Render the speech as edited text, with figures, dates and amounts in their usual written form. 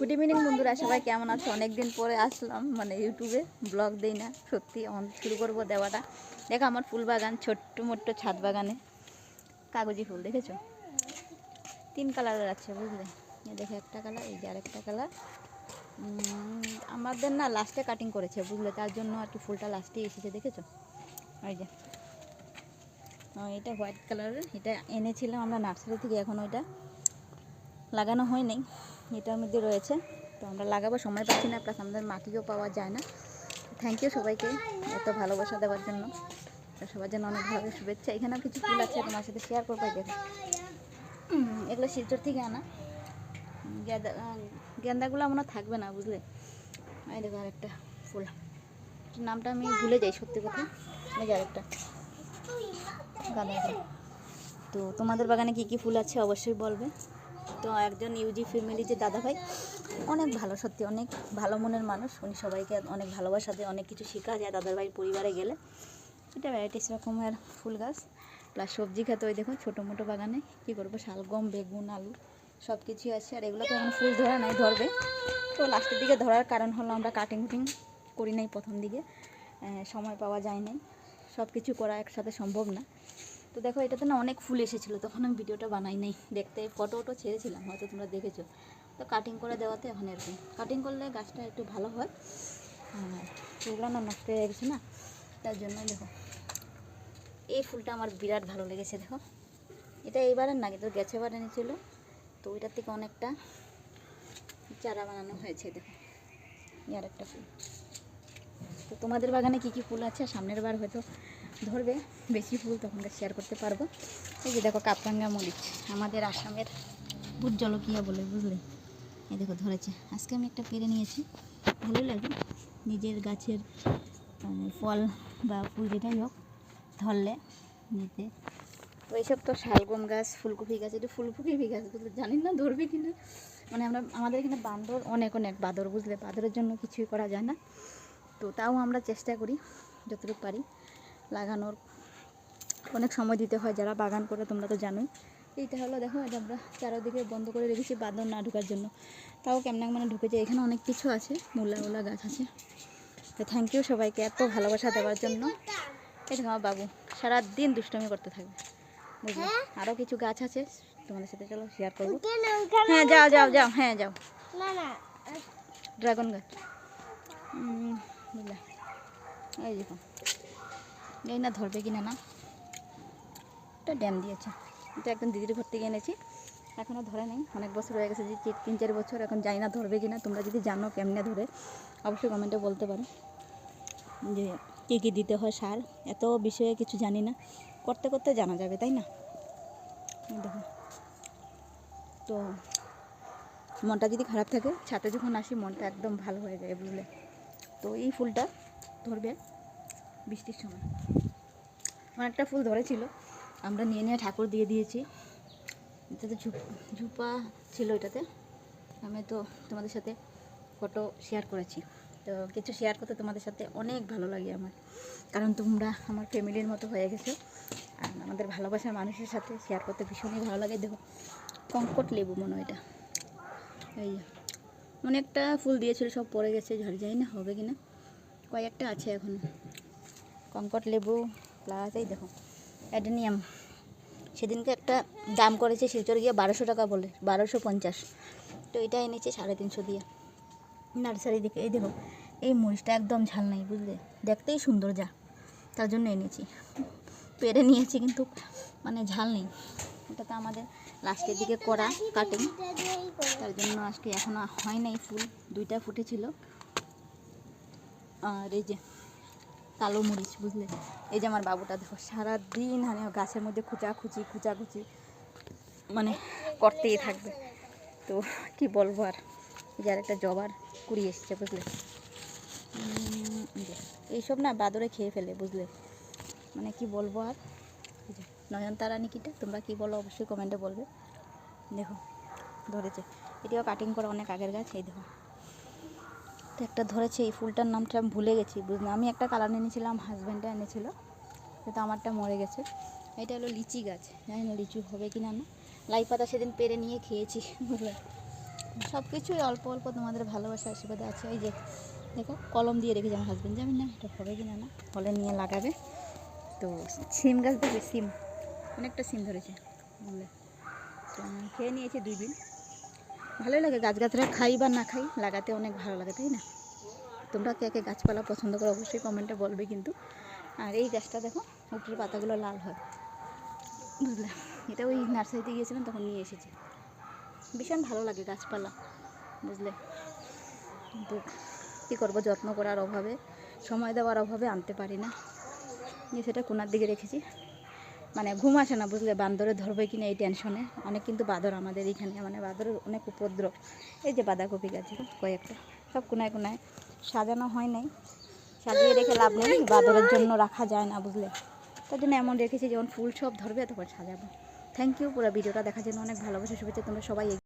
Good evening বন্ধুরা, সবাই কেমন আছো? অনেকদিন পরে আসলাম, মানে ইউটিউবে ব্লগ দেই না, সত্যি শুরু করবো দেওয়াটা। দেখো আমার ফুল বাগান, ছোট্ট মোট্ট ছাদ বাগানে কাগজি ফুল দেখেছো? 3 কালারের আছে বুঝলে। এই দেখো একটা কালার, এই যে আরেকটা কালার। আমাদের না লাস্টে কাটিং করেছে বুঝলে, তার জন্য আর কি ফুলটা লাস্টে এসেছে দেখেছো? ওই যে এটা হোয়াইট কালারের, এটা এনেছিলাম আমরা নার্সারি থেকে, এখন ওইটা লাগানো হয় নাই, এটার মধ্যে রয়েছে। তো আমরা লাগাবো, সময় পাচ্ছি না, প্লাস আমাদের মাটিও পাওয়া যায় না। থ্যাংক ইউ সবাইকে এত ভালোবাসা দেওয়ার জন্য, সবার জন্য অনেক ভালো শুভেচ্ছা। এখানেও কিছু ফুল আছে, তোমার সাথে শেয়ার করবো। দেখো এগুলো শিলচর থেকে আনা গেন্দাগুলো মনে থাকবে না বুঝলে। এই দেখো আরেকটা ফুল, নামটা আমি ভুলে যাই সত্যি কথা। এই যে আরেকটা গাঁদা ফুল। তো তোমাদের বাগানে কি কি ফুল আছে অবশ্যই বলবে। তো একজন ইউজি ফ্যামিলি যে দাদা ভাই, অনেক ভালো, সত্যি অনেক ভালো মনের মানুষ উনি, সবাইকে অনেক ভালোবাসা দেয়, অনেক কিছু শেখা যায় দাদার ভাইয়ের পরিবারে গেলে। এটা ভ্যারাইটিস রকমের ফুল গাছ, প্লাস সবজি খেতে। ওই দেখো ছোটো মোটো বাগানে কী করবো, শালগম, বেগুন, আলু সব কিছুই আছে। আর এগুলো তো এখন ফুল ধরা নাই, ধরবে। তো লাস্টের দিকে ধরার কারণ হলো আমরা কাটিং করি নাই প্রথম দিকে, সময় পাওয়া যায় নাই, সব কিছু করা একসাথে সম্ভব না। তো দেখো এটাতে না অনেক ফুল এসেছিলো, তখন আমি ভিডিওটা বানাই নাই, দেখতে ফটো ছেড়েছিলাম, হয়তো তোমরা দেখেছো। তো কাটিং করে দেওয়াতে এখন এরকম কাটিং করলে গাছটা একটু ভালো হয়। ফুলগুলো না নষ্ট হয়ে গেছে না, তার জন্য। দেখো এই ফুলটা আমার বিরাট ভালো লেগেছে। দেখো এটা এইবারের না, কিন্তু গেছে বার এনেছিল, তো ওইটার থেকে অনেকটা চারা বানানো হয়েছে। দেখো আর একটা ফুল। তো তোমাদের বাগানে কী কী ফুল আছে, সামনের বার হয়তো ধরবে বেশি ফুল, তখন শেয়ার করতে পারবো। এই যে দেখো কাপরাঙ্গা মরিচ, আমাদের আসামের ভূত জলকিয়া বলে বুঝলে। এই দেখো ধরেছে, আজকে আমি একটা পেরে নিয়েছি, ভালো লাগে নিজের গাছের ফল বা ফুল যেটাই হোক ধরলে নিতে। তো এইসব তো শালগম গাছ, ফুলকপি গাছ, এটা ফুলকপি গাছ বুঝলে, জানি না ধরবে কিনা। মানে আমাদের এখানে বাঁদর অনেক বাঁদর বুঝলে, বাঁদরের জন্য কিছুই করা যায় না। তো তাও আমরা চেষ্টা করি যতটুকু পারি লাগানোর। অনেক সময় দিতে হয় যারা বাগান করে, তোমরা তো জানোই। এইটা হলো দেখো, এটা আমরা চারদিকে বন্ধ করে রেখেছি বাঁদর না ঢোকার জন্য, তাও কেমন মানে ঢুকেছে। এখানে অনেক কিছু আছে, মূলা গাছ আছে। তো থ্যাংক ইউ সবাইকে এত ভালোবাসা দেওয়ার জন্য। এটা আমার বাবু সারাদিন দুষ্টমি করতে থাকবে বুঝলে। আরও কিছু গাছ আছে তোমাদের সাথে, চলো শেয়ার করবো। হ্যাঁ যাও যাও যাও, হ্যাঁ যাও। ড্রাগন গাছ বুঝলে, এই দেখো এই না ধরবে কিনা না। এটা ড্যাম দিয়েছে, এটা একদম দিদির ঘর থেকে এনেছি, এখনও ধরে নেই, অনেক বছর হয়ে গেছে, যে 3-4 বছর। এখন জানি না ধরবে কিনা, তোমরা যদি জানো কেমনে ধরে অবশ্যই কমেন্টে বলতে পারো, যে কী কী দিতে হয় সার। এত বিষয়ে কিছু জানি না, করতে করতে জানা যাবে, তাই না? দেখো তো মনটা যদি খারাপ থাকে, ছাদে যখন আসি মনটা একদম ভালো হয়ে যায় বুঝলে। তো এই ফুলটা ধরবে বৃষ্টির সময়। অনেকটা ফুল ধরেছিল, আমরা নিয়ে নিয়ে ঠাকুর দিয়ে দিয়েছি। এটাতে ঝুপা ছিল, এটাতে আমি তো তোমাদের সাথে ফটো শেয়ার করেছি। তো কিছু শেয়ার করতে তোমাদের সাথে অনেক ভালো লাগে আমার, কারণ তোমরা আমার ফ্যামিলির মতো হয়ে গেছো। আর আমাদের ভালোবাসার মানুষের সাথে শেয়ার করতে ভীষণই ভালো লাগে। দেখো কঙ্কট লেবু মনে হয় এটা, এই অনেকটা ফুল দিয়েছিল, সব পড়ে গেছে, ঝরে যায় না, হবে কিনা, কয়েকটা আছে এখন। কঙ্কট লেবু প্লাস এই দেখো অ্যাডেনিয়াম, সেদিনকে একটা দাম করেছে শিলচর গিয়ে 1200 টাকা বলে, 1250। তো এটা এনেছে 350 দিয়ে নার্সারি দিকে। এই দেখো এই মরিচটা একদম ঝাল নাই বুঝলে, দেখতেই সুন্দর যা, তার জন্য এনেছি, পেরে নিয়েছি, কিন্তু মানে ঝাল নেই। এটা তো আমাদের লাস্টের দিকে করা কাটিং, তার জন্য আজকে এখনও হয় নাই ফুল, 2টা ফুটেছিল। আর এই যে কালো মরিচ বুঝলে, এই যে আমার বাবুটা দেখো সারাদিন মানে গাছের মধ্যে খুঁচাখুচি মানে করতেই থাকবে। তো কি বলবো আর, এই যে আরেকটা জবার কুড়ি এসছে বুঝলে। এইসব না বাদরে খেয়ে ফেলে বুঝলে, মানে কি বলবো আর। নয়নতারা নিকিটা, তোমরা কি বলো অবশ্যই কমেন্টে বলবে। দেখো ধরেছে, এটিও কাটিং করা অনেক আগের গাছ। এই দেখো তো একটা ধরেছে, এই ফুলটার নামটা আমি ভুলে গেছি বুঝলে। আমি একটা কালার এনেছিলাম, হাজব্যান্ডে এনেছিল, কিন্তু আমারটা মরে গেছে। এটা হলো লিচি গাছ, জানি না লিচু হবে কি না। লাই পাতা সেদিন পেরে নিয়ে খেয়েছি বুঝলে। সব কিছুই অল্প অল্প তোমাদের ভালোবাসা আশীর্বাদে আছে। এই যে দেখো কলম দিয়ে রেখেছি আমার হাজবেন্ড, জানি না এটা হবে কি না, না হলে নিয়ে লাগাবে। তো সিম গাছ দেখবে, সিম অনেকটা সিম ধরেছে বুঝলে। তো খেয়ে নিয়েছে 2 দিন। ভালোই লাগে গাছগাছরা, খাই বা না খাই লাগাতে অনেক ভালো লাগে, তাই না? তোমরা কে কে গাছপালা পছন্দ করো অবশ্যই কমেন্টে বলবে কিন্তু। আর এই গাছটা দেখো উপরের পাতাগুলো লাল হয় বুঝলে, এটা ওই নার্সারিতে গিয়েছিলাম তখন নিয়ে এসেছি। ভীষণ ভালো লাগে গাছপালা বুঝলে, কিন্তু কী করবো, যত্ন করার অভাবে, সময় দেওয়ার অভাবে আনতে পারি না। নিয়ে সেটা কোনার দিকে রেখেছি, মানে ঘুম আসে না বুঝলে, বান্দরে ধরবে কিনা এই টেনশনে। অনেক কিন্তু বাঁদর আমাদের এইখানে, মানে বাঁদরের অনেক উপদ্রব। এই যে বাঁধাকপি গাছ কয়েকটা, সব কোনায় কোনায় সাজানো হয় নাই, সাজিয়ে রেখে লাভ নেই, বাঁদরের জন্য রাখা যায় না বুঝলে। তার জন্য এমন রেখেছি যখন ফুল সব ধরবে তখন সাজাবো। থ্যাংক ইউ পুরো ভিডিওটা দেখার জন্য, অনেক ভালোবাসা শুভেচ্ছা, তোমরা সবাই